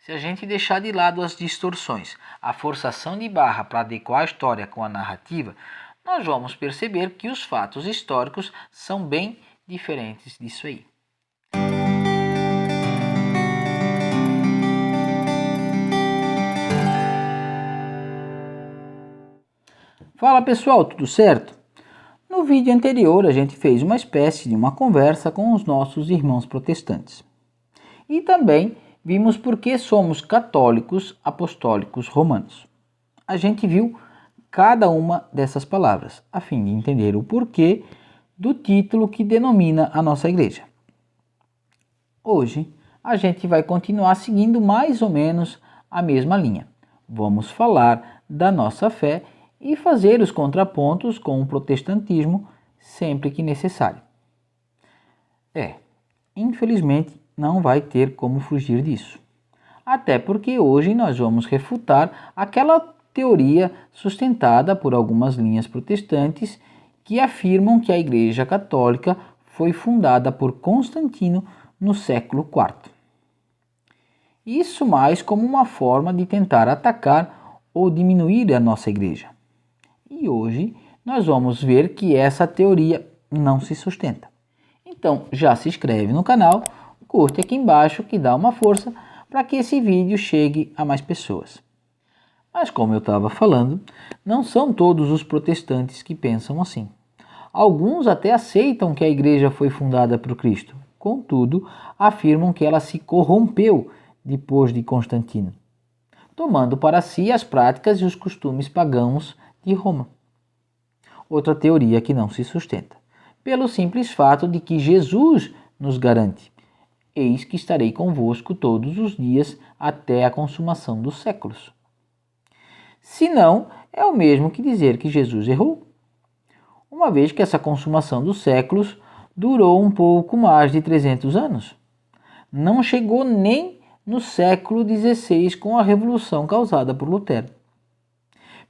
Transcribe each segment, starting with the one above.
Se a gente deixar de lado as distorções, a forçação de barra para adequar a história com a narrativa, nós vamos perceber que os fatos históricos são bem diferentes disso aí. Fala pessoal, tudo certo? No vídeo anterior a gente fez uma espécie de uma conversa com os nossos irmãos protestantes. E também vimos por que somos católicos apostólicos romanos. A gente viu cada uma dessas palavras, a fim de entender o porquê do título que denomina a nossa igreja. Hoje a gente vai continuar seguindo mais ou menos a mesma linha. Vamos falar da nossa fé e fazer os contrapontos com o protestantismo sempre que necessário. Infelizmente não vai ter como fugir disso. Até porque hoje nós vamos refutar aquela teoria sustentada por algumas linhas protestantes que afirmam que a Igreja Católica foi fundada por Constantino no século IV. Isso mais como uma forma de tentar atacar ou diminuir a nossa igreja. E hoje nós vamos ver que essa teoria não se sustenta. Então já se inscreve no canal, curte aqui embaixo que dá uma força para que esse vídeo chegue a mais pessoas. Mas como eu estava falando, não são todos os protestantes que pensam assim. Alguns até aceitam que a igreja foi fundada por Cristo, contudo afirmam que ela se corrompeu depois de Constantino, tomando para si as práticas e os costumes pagãos de Roma. Outra teoria que não se sustenta, pelo simples fato de que Jesus nos garante: eis que estarei convosco todos os dias até a consumação dos séculos. Se não, é o mesmo que dizer que Jesus errou, uma vez que essa consumação dos séculos durou um pouco mais de 300 anos. Não chegou nem no século XVI com a revolução causada por Lutero.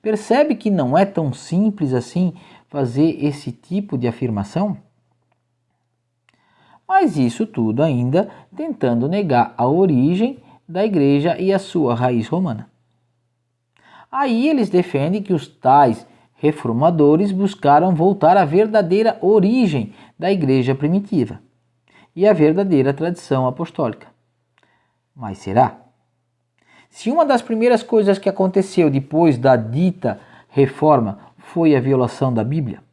Percebe que não é tão simples assim fazer esse tipo de afirmação? Mas isso tudo ainda tentando negar a origem da igreja e a sua raiz romana. Aí eles defendem que os tais reformadores buscaram voltar à verdadeira origem da igreja primitiva e a verdadeira tradição apostólica. Mas será? Se uma das primeiras coisas que aconteceu depois da dita reforma foi a violação da Bíblia,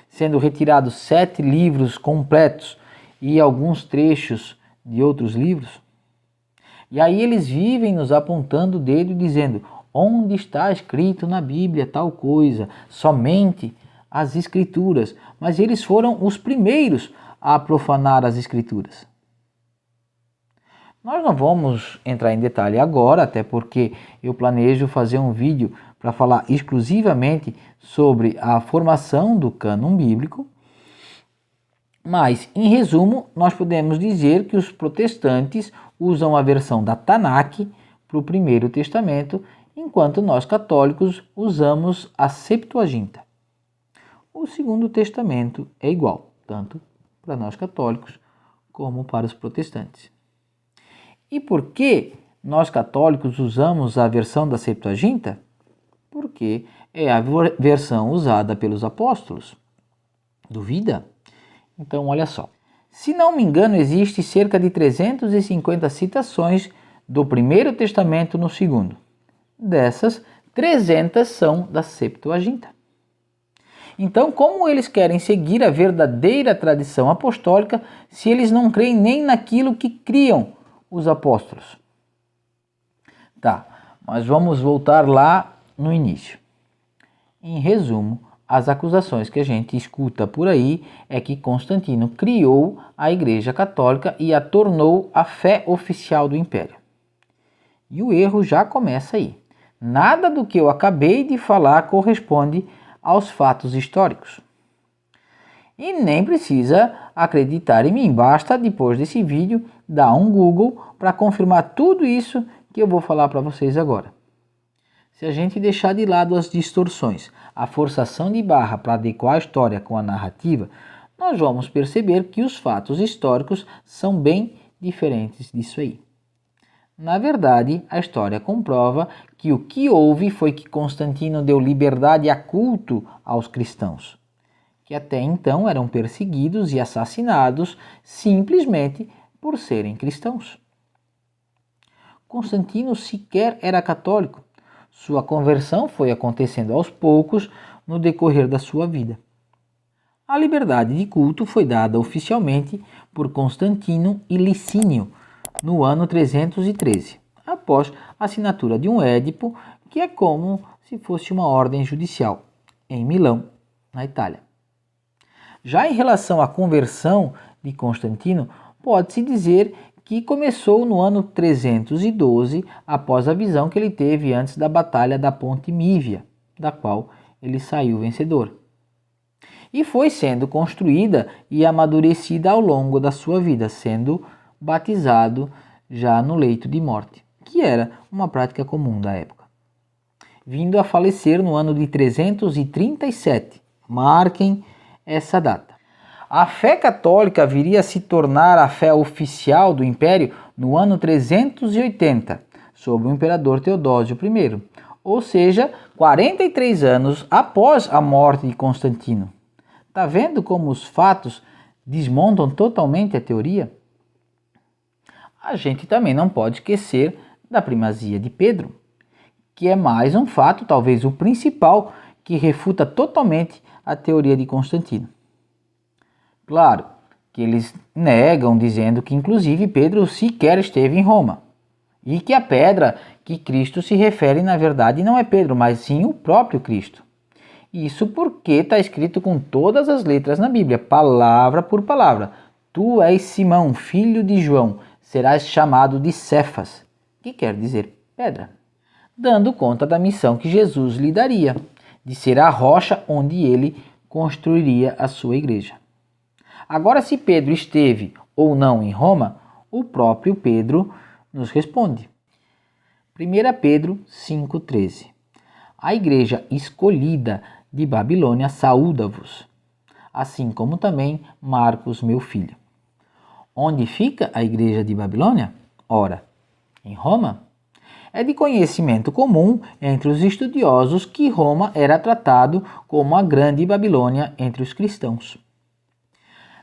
sendo retirados 7 livros completos e alguns trechos de outros livros, e aí eles vivem nos apontando o dedo e dizendo: onde está escrito na Bíblia tal coisa? Somente as Escrituras. Mas eles foram os primeiros a profanar as Escrituras. Nós não vamos entrar em detalhe agora, até porque eu planejo fazer um vídeo para falar exclusivamente sobre a formação do cânon bíblico. Mas, em resumo, nós podemos dizer que os protestantes usam a versão da Tanakh para o Primeiro Testamento, enquanto nós católicos usamos a Septuaginta. O Segundo Testamento é igual, tanto para nós católicos como para os protestantes. E por que nós católicos usamos a versão da Septuaginta? Porque é a versão usada pelos apóstolos. Duvida? Então olha só. Se não me engano, existe cerca de 350 citações do Primeiro Testamento no Segundo. Dessas, 300 são da Septuaginta. Então, como eles querem seguir a verdadeira tradição apostólica se eles não creem nem naquilo que criam os apóstolos? Tá, mas vamos voltar lá no início. Em resumo, as acusações que a gente escuta por aí é que Constantino criou a Igreja Católica e a tornou a fé oficial do Império. E o erro já começa aí. Nada do que eu acabei de falar corresponde aos fatos históricos. E nem precisa acreditar em mim, basta depois desse vídeo dar um Google para confirmar tudo isso que eu vou falar para vocês agora. Se a gente deixar de lado as distorções, a forçação de barra para adequar a história com a narrativa, nós vamos perceber que os fatos históricos são bem diferentes disso aí. Na verdade, a história comprova que o que houve foi que Constantino deu liberdade a culto aos cristãos, que até então eram perseguidos e assassinados simplesmente por serem cristãos. Constantino sequer era católico. Sua conversão foi acontecendo aos poucos no decorrer da sua vida. A liberdade de culto foi dada oficialmente por Constantino e Licínio no ano 313, após a assinatura de um édito que é como se fosse uma ordem judicial, em Milão, na Itália. Já em relação à conversão de Constantino, pode-se dizer que começou no ano 312, após a visão que ele teve antes da Batalha da Ponte Mívia, da qual ele saiu vencedor. E foi sendo construída e amadurecida ao longo da sua vida, sendo batizado já no leito de morte, que era uma prática comum da época. Vindo a falecer no ano de 337. Marquem essa data. A fé católica viria a se tornar a fé oficial do Império no ano 380, sob o imperador Teodósio I, ou seja, 43 anos após a morte de Constantino. Está vendo como os fatos desmontam totalmente a teoria? A gente também não pode esquecer da primazia de Pedro, que é mais um fato, talvez o principal, que refuta totalmente a teoria de Constantino. Claro que eles negam, dizendo que inclusive Pedro sequer esteve em Roma, e que a pedra que Cristo se refere na verdade não é Pedro, mas sim o próprio Cristo. Isso porque está escrito com todas as letras na Bíblia, palavra por palavra. Tu és Simão, filho de João, serás chamado de Cefas, que quer dizer pedra, dando conta da missão que Jesus lhe daria, de ser a rocha onde ele construiria a sua igreja. Agora, se Pedro esteve ou não em Roma, o próprio Pedro nos responde. 1 Pedro 5,13. A igreja escolhida de Babilônia saúda-vos, assim como também Marcos, meu filho. Onde fica a igreja de Babilônia? Ora, em Roma. É de conhecimento comum entre os estudiosos que Roma era tratado como a grande Babilônia entre os cristãos.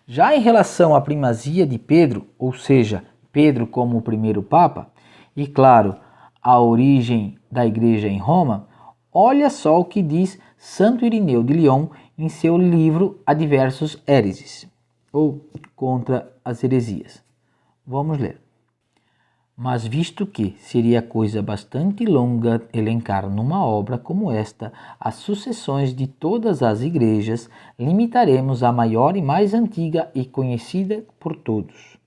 Já em relação à primazia de Pedro, ou seja, Pedro como o primeiro Papa, e claro, a origem da igreja em Roma, olha só o que diz Santo Irineu de Lyon em seu livro Adversus Hereses, ou Contra as Heresias. Vamos ler. Mas visto que seria coisa bastante longa elencar numa obra como esta as sucessões de todas as igrejas, limitaremos à maior e mais antiga e conhecida por todos.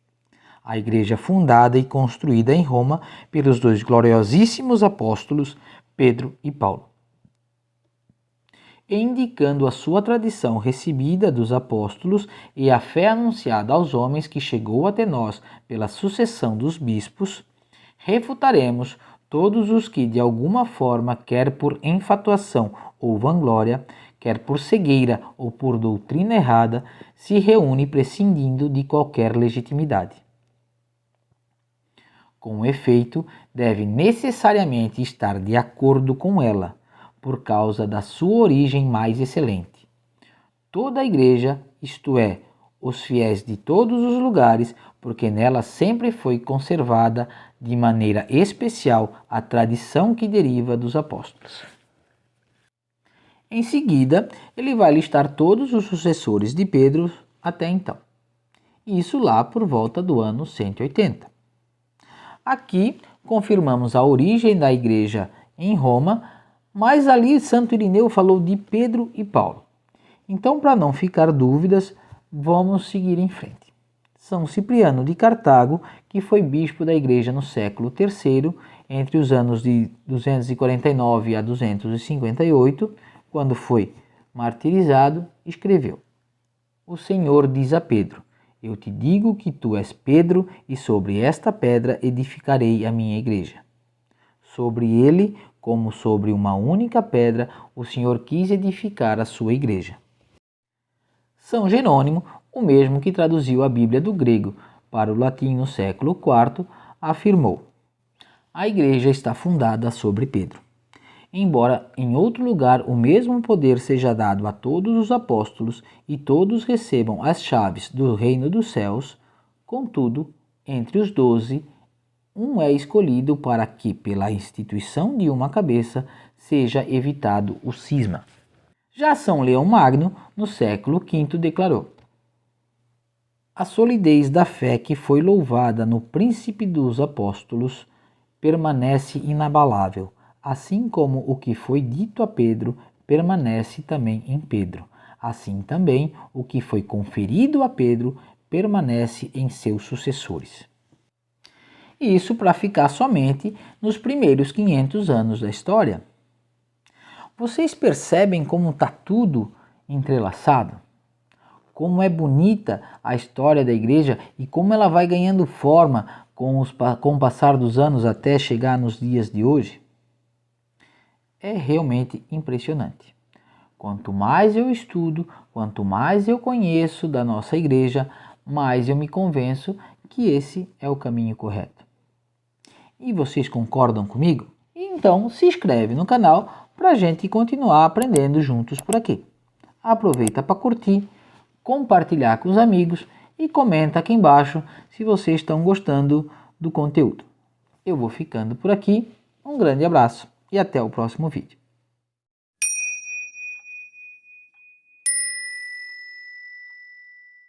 A igreja fundada e construída em Roma pelos dois gloriosíssimos apóstolos Pedro e Paulo. E indicando a sua tradição recebida dos apóstolos e a fé anunciada aos homens que chegou até nós pela sucessão dos bispos, refutaremos todos os que de alguma forma, quer por enfatuação ou vanglória, quer por cegueira ou por doutrina errada, se reúne prescindindo de qualquer legitimidade. Com efeito, deve necessariamente estar de acordo com ela, por causa da sua origem mais excelente. Toda a igreja, isto é, os fiéis de todos os lugares, porque nela sempre foi conservada de maneira especial a tradição que deriva dos apóstolos. Em seguida, ele vai listar todos os sucessores de Pedro até então. Isso lá por volta do ano 180. Aqui confirmamos a origem da igreja em Roma, mas ali Santo Irineu falou de Pedro e Paulo. Então, para não ficar dúvidas, vamos seguir em frente. São Cipriano de Cartago, que foi bispo da igreja no século III, entre os anos de 249 a 258, quando foi martirizado, escreveu: O Senhor diz a Pedro: Eu te digo que tu és Pedro, e sobre esta pedra edificarei a minha igreja. Sobre ele, como sobre uma única pedra, o Senhor quis edificar a sua igreja. São Jerônimo, o mesmo que traduziu a Bíblia do grego para o latim no século IV, afirmou: a igreja está fundada sobre Pedro. Embora em outro lugar o mesmo poder seja dado a todos os apóstolos e todos recebam as chaves do reino dos céus, contudo, entre os 12, um é escolhido para que, pela instituição de uma cabeça, seja evitado o cisma. Já São Leão Magno, no século V, declarou: a solidez da fé que foi louvada no príncipe dos apóstolos permanece inabalável, assim como o que foi dito a Pedro permanece também em Pedro. Assim também o que foi conferido a Pedro permanece em seus sucessores. Isso para ficar somente nos primeiros 500 anos da história. Vocês percebem como está tudo entrelaçado? Como é bonita a história da igreja e como ela vai ganhando forma com o passar dos anos até chegar nos dias de hoje? É realmente impressionante. Quanto mais eu estudo, quanto mais eu conheço da nossa igreja, mais eu me convenço que esse é o caminho correto. E vocês concordam comigo? Então se inscreve no canal para a gente continuar aprendendo juntos por aqui. Aproveita para curtir, compartilhar com os amigos e comenta aqui embaixo se vocês estão gostando do conteúdo. Eu vou ficando por aqui, um grande abraço e até o próximo vídeo.